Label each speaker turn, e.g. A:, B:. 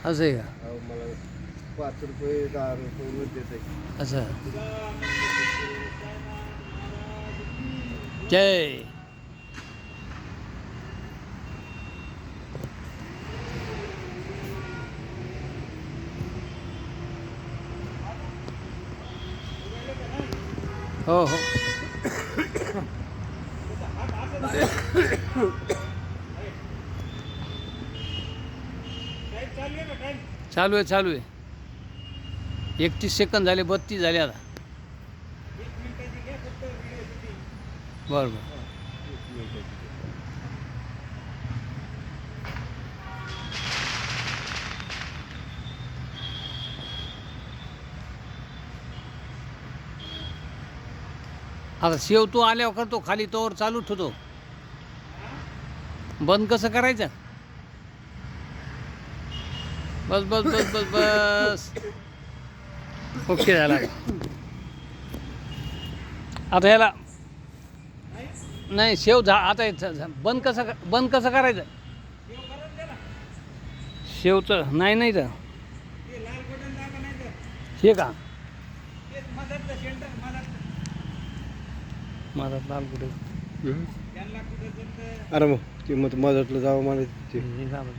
A: असं आहे का?
B: अहो, मला 5 रुपये 10 रुपये वर देत आहे.
A: असं. जय. हो हो. चालू आहे चालू आहे. 31 सेकंद झाले, 32 झाले आता. बरं बरं. आता शेव तू आल्यावर करतो, खाली तोवर चालू ठेवतो. बंद कसं करायचं? बस बस बस बस बस. ओके झाला. आता ह्याला नाही शेव आता बंद कसं करायचं? शेवचं नाही नाही तर हे का माझा लाल कुठे
B: अरे मग ते मग मदतला जावं मला
A: हे झालं.